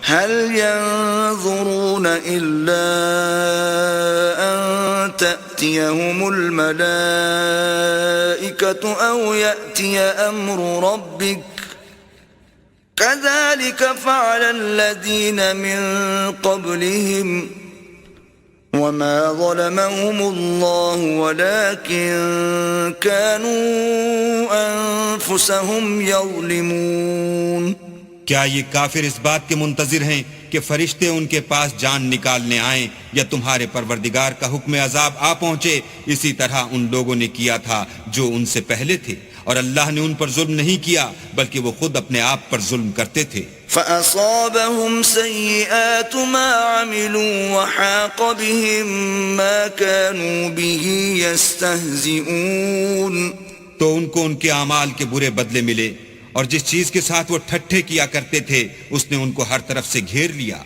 هل ينظرون إلا أن تأتيهم الملائكة أو يأتي أمر ربك كذلك فعل الذين من قبلهم وما ظلمهم الله ولكن كانوا أنفسهم يظلمون। क्या ये काफिर इस बात के मुंतजिर हैं कि फरिश्ते उनके पास जान निकालने आएं या तुम्हारे परवरदिगार का हुक्म अजाब आ पहुंचे? इसी तरह उन लोगों ने किया था जो उनसे पहले थे, और अल्लाह ने उन पर जुल्म नहीं किया बल्कि वो खुद अपने आप पर जुल्म करते थे। فأصابهم سيئات ما عملوا وحاق بهم ما كانوا به يستهزئون। तो उनको उनके अमाल के बुरे बदले मिले, और जिस चीज के साथ वो ठट्ठे किया करते थे उसने उनको हर तरफ से घेर लिया।